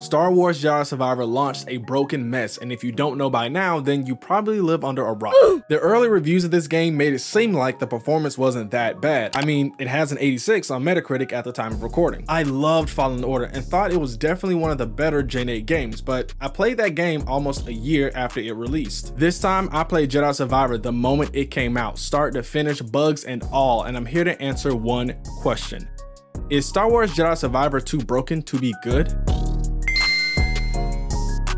Star Wars Jedi Survivor launched a broken mess, and if you don't know by now, then you probably live under a rock. The early reviews of this game made it seem like the performance wasn't that bad. I mean, it has an 86 on Metacritic at the time of recording. I loved Fallen Order and thought it was definitely one of the better Gen 8 games, but I played that game almost a year after it released. This time, I played Jedi Survivor the moment it came out, start to finish, bugs and all, and I'm here to answer one question. Is Star Wars Jedi Survivor too broken to be good?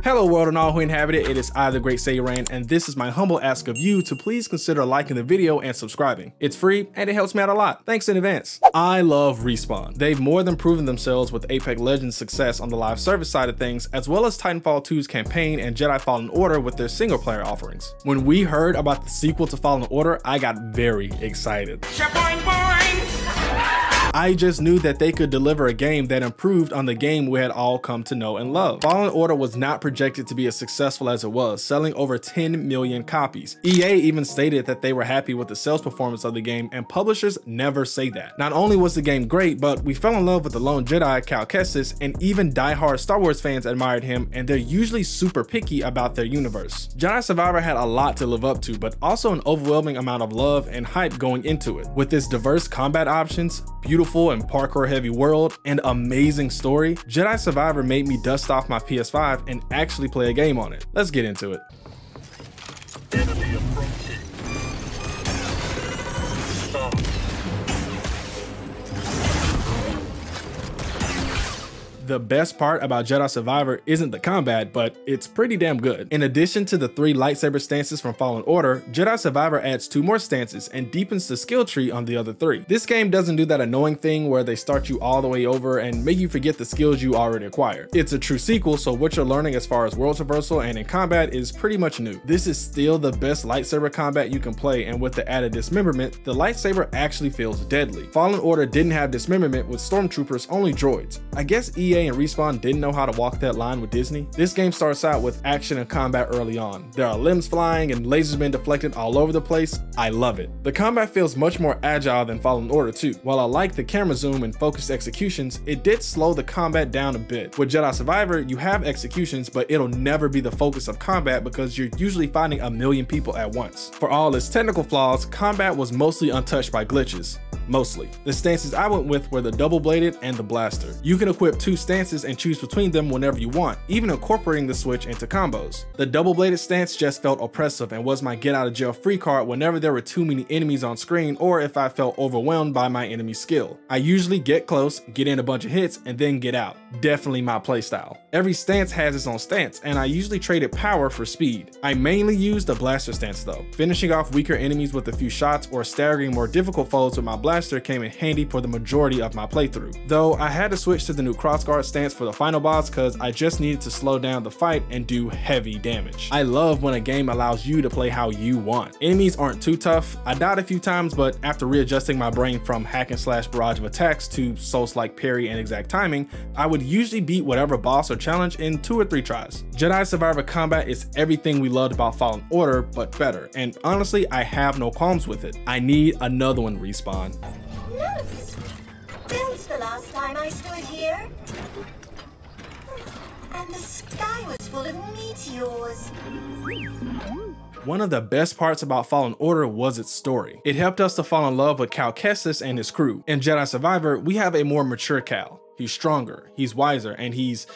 Hello world and all who inhabit it, it is I, the Great Saiyan, and this is my humble ask of you to please consider liking the video and subscribing. It's free and it helps me out a lot. Thanks in advance. I love Respawn. They've more than proven themselves with Apex Legends' success on the live service side of things, as well as Titanfall 2's campaign and Jedi Fallen Order with their single player offerings. When we heard about the sequel to Fallen Order, I got very excited. I just knew that they could deliver a game that improved on the game we had all come to know and love. Fallen Order was not projected to be as successful as it was, selling over 10 million copies. EA even stated that they were happy with the sales performance of the game, and publishers never say that. Not only was the game great, but we fell in love with the lone Jedi, Cal Kestis, and even die-hard Star Wars fans admired him, and they're usually super picky about their universe. Jedi Survivor had a lot to live up to, but also an overwhelming amount of love and hype going into it. With its diverse combat options, beautiful and parkour heavy world, and amazing story, Jedi Survivor made me dust off my PS5 and actually play a game on it. Let's get into it. The best part about Jedi Survivor isn't the combat, but it's pretty damn good. In addition to the 3 lightsaber stances from Fallen Order, Jedi Survivor adds 2 more stances and deepens the skill tree on the other 3. This game doesn't do that annoying thing where they start you all the way over and make you forget the skills you already acquired. It's a true sequel, so what you're learning as far as world traversal and in combat is pretty much new. This is still the best lightsaber combat you can play, and with the added dismemberment, the lightsaber actually feels deadly. Fallen Order didn't have dismemberment with stormtroopers, only droids. I guess EA and Respawn didn't know how to walk that line with Disney. This game starts out with action and combat early on. There are limbs flying and lasers being deflected all over the place. I love it. The combat feels much more agile than Fallen Order 2. While I like the camera zoom and focused executions, it did slow the combat down a bit. With Jedi Survivor, you have executions, but it'll never be the focus of combat because you're usually fighting a million people at once. For all its technical flaws, combat was mostly untouched by glitches. Mostly. The stances I went with were the double-bladed and the blaster. You can equip 2 stances and choose between them whenever you want, even incorporating the switch into combos. The double-bladed stance just felt oppressive and was my get out of jail free card whenever there were too many enemies on screen or if I felt overwhelmed by my enemy skill. I usually get close, get in a bunch of hits, and then get out. Definitely my playstyle. Every stance has its own stance, and I usually traded power for speed. I mainly used the blaster stance though. Finishing off weaker enemies with a few shots or staggering more difficult foes with my blaster came in handy for the majority of my playthrough. Though I had to switch to the new crossguard stance for the final boss because I just needed to slow down the fight and do heavy damage. I love when a game allows you to play how you want. Enemies aren't too tough. I died a few times, but after readjusting my brain from hack and slash barrage of attacks to Souls-like parry and exact timing, I would usually beat whatever boss or challenge in 2 or 3 tries. Jedi Survivor combat is everything we loved about Fallen Order, but better, and honestly, I have no qualms with it. I need another one, Respawn. Nuts! When's the last time I stood here? And the sky was full of meteors. One of the best parts about Fallen Order was its story. It helped us to fall in love with Cal Kestis and his crew. In Jedi Survivor, we have a more mature Cal. He's stronger, he's wiser, and he's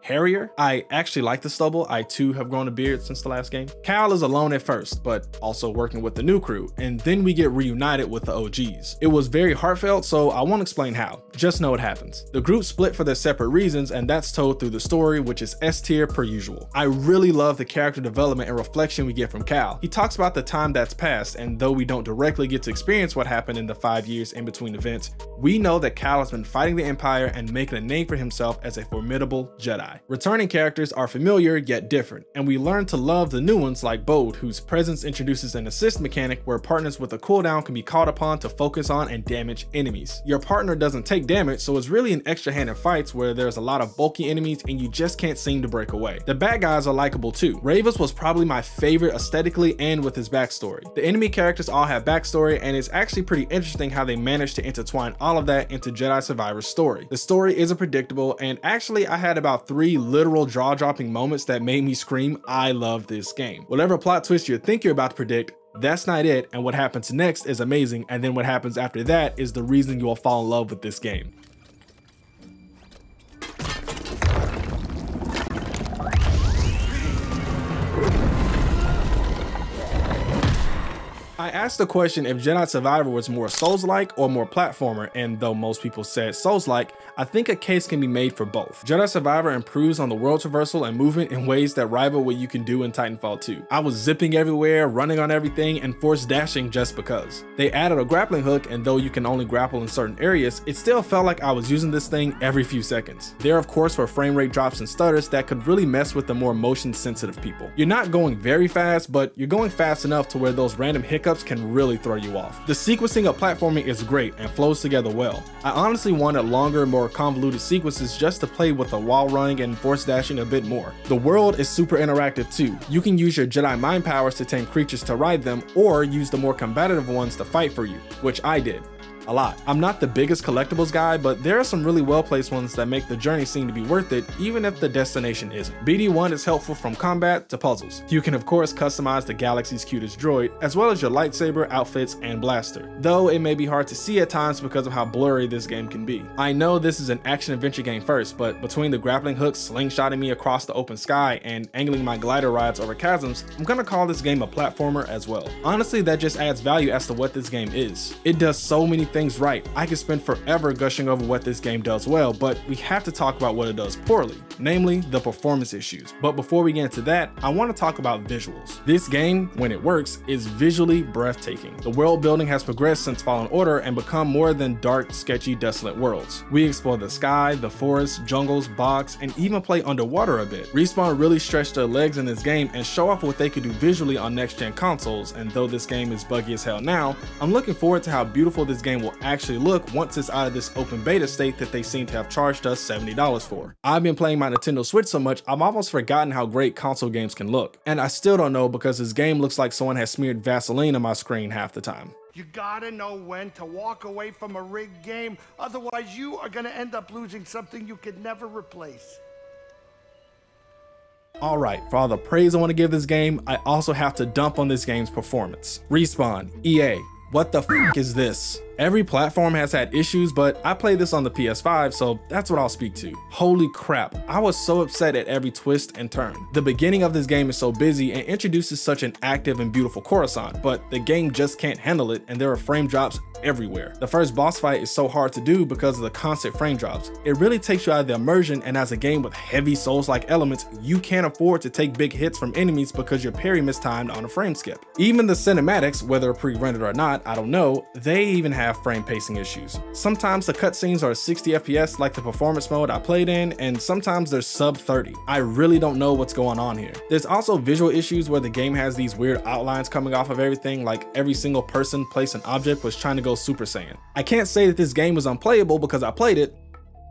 hairier. I actually like the stubble. I too have grown a beard since the last game. Cal is alone at first, but also working with the new crew, and then we get reunited with the OGs. It was very heartfelt, so I won't explain how. Just know it happens. The group split for their separate reasons, and that's told through the story, which is S tier per usual. I really love the character development and reflection we get from Cal. He talks about the time that's passed, and though we don't directly get to experience what happened in the 5 years in between events, we know that Cal has been fighting the Empire and making a name for himself as a formidable Jedi. Returning characters are familiar yet different, and we learn to love the new ones like Bode, whose presence introduces an assist mechanic where partners with a cooldown can be called upon to focus on and damage enemies. Your partner doesn't take damage, so it's really an extra hand in fights where there's a lot of bulky enemies and you just can't seem to break away. The bad guys are likable too. Ravus was probably my favorite aesthetically and with his backstory. The enemy characters all have backstory, and it's actually pretty interesting how they managed to intertwine all of that into Jedi Survivor's story. The story isn't predictable, and actually I had about 3 3 literal jaw-dropping moments that made me scream, I love this game. Whatever plot twist you think you're about to predict, that's not it, and what happens next is amazing, and then what happens after that is the reason you will fall in love with this game. I asked the question if Jedi Survivor was more Souls-like or more platformer, and though most people said Souls-like, I think a case can be made for both. Jedi Survivor improves on the world traversal and movement in ways that rival what you can do in Titanfall 2. I was zipping everywhere, running on everything, and force dashing just because. They added a grappling hook, and though you can only grapple in certain areas, it still felt like I was using this thing every few seconds. There of course were frame rate drops and stutters that could really mess with the more motion sensitive people. You're not going very fast, but you're going fast enough to where those random hiccups can really throw you off. The sequencing of platforming is great and flows together well. I honestly wanted longer, more convoluted sequences just to play with the wall running and force dashing a bit more. The world is super interactive too. You can use your Jedi mind powers to tame creatures to ride them, or use the more combative ones to fight for you, which I did. A lot. I'm not the biggest collectibles guy, but there are some really well placed ones that make the journey seem to be worth it, even if the destination isn't. BD1 is helpful from combat to puzzles. You can of course customize the galaxy's cutest droid, as well as your lightsaber, outfits, and blaster, though it may be hard to see at times because of how blurry this game can be. I know this is an action-adventure game first, but between the grappling hooks slingshotting me across the open sky and angling my glider rides over chasms, I'm gonna call this game a platformer as well. Honestly, that just adds value as to what this game is. It does so many things right. I could spend forever gushing over what this game does well, but we have to talk about what it does poorly, namely the performance issues. But before we get into that, I want to talk about visuals. This game, when it works, is visually breathtaking. The world building has progressed since Fallen Order and become more than dark, sketchy, desolate worlds. We explore the sky, the forests, jungles, bogs, and even play underwater a bit. Respawn really stretched their legs in this game and show off what they could do visually on next-gen consoles, and though this game is buggy as hell now, I'm looking forward to how beautiful this game will actually look once it's out of this open beta state that they seem to have charged us $70 for. I've been playing my Nintendo Switch so much, I've almost forgotten how great console games can look. And I still don't know because this game looks like someone has smeared Vaseline on my screen half the time. You gotta know when to walk away from a rigged game, otherwise you are gonna end up losing something you could never replace. Alright, for all the praise I want to give this game, I also have to dump on this game's performance. Respawn, EA, what the f is this? Every platform has had issues, but I played this on the PS5, so that's what I'll speak to. Holy crap, I was so upset at every twist and turn. The beginning of this game is so busy and introduces such an active and beautiful Coruscant, but the game just can't handle it and there are frame drops everywhere. The first boss fight is so hard to do because of the constant frame drops. It really takes you out of the immersion, and as a game with heavy Souls-like elements, you can't afford to take big hits from enemies because your parry mistimed on a frame skip. Even the cinematics, whether pre-rendered or not, I don't know, they even have frame pacing issues. Sometimes the cutscenes are 60 FPS like the performance mode I played in, and sometimes they're sub 30. I really don't know what's going on here. There's also visual issues where the game has these weird outlines coming off of everything, like every single person, place, and object was trying to go Super Saiyan. I can't say that this game was unplayable because I played it,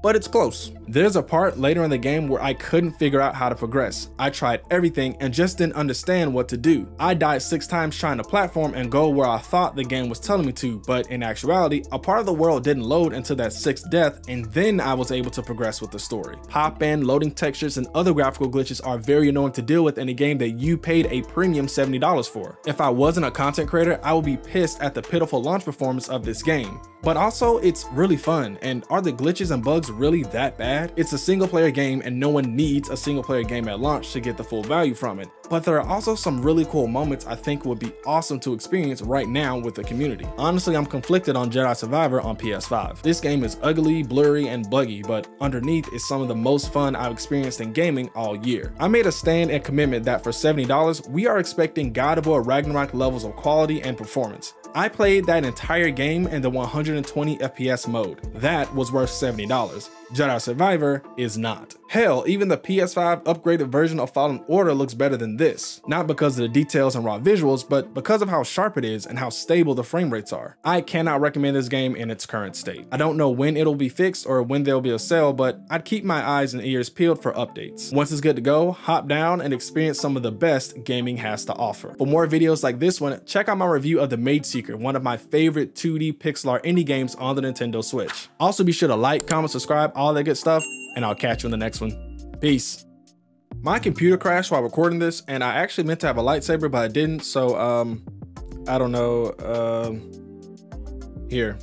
but it's close. There's a part later in the game where I couldn't figure out how to progress. I tried everything and just didn't understand what to do. I died 6 times trying to platform and go where I thought the game was telling me to, but in actuality, a part of the world didn't load until that 6th death, and then I was able to progress with the story. Pop-in, loading textures, and other graphical glitches are very annoying to deal with in a game that you paid a premium $70 for. If I wasn't a content creator, I would be pissed at the pitiful launch performance of this game. But also, it's really fun, and are the glitches and bugs really that bad? It's a single player game and no one needs a single player game at launch to get the full value from it. But there are also some really cool moments I think would be awesome to experience right now with the community. Honestly, I'm conflicted on Jedi Survivor on PS5. This game is ugly, blurry, and buggy, but underneath is some of the most fun I've experienced in gaming all year. I made a stand and commitment that for $70, we are expecting God of War Ragnarok levels of quality and performance. I played that entire game in the 120 FPS mode. That was worth $70. Jedi Survivor is not. Hell, even the PS5 upgraded version of Fallen Order looks better than this. Not because of the details and raw visuals, but because of how sharp it is and how stable the frame rates are. I cannot recommend this game in its current state. I don't know when it'll be fixed or when there'll be a sale, but I'd keep my eyes and ears peeled for updates. Once it's good to go, hop down and experience some of the best gaming has to offer. For more videos like this one, check out my review of The Maid Seeker, one of my favorite 2D pixel art indie games on the Nintendo Switch. Also be sure to like, comment, subscribe, all that good stuff, and I'll catch you in the next one. Peace. My computer crashed while recording this, and I actually meant to have a lightsaber, but I didn't. So, I don't know. Here.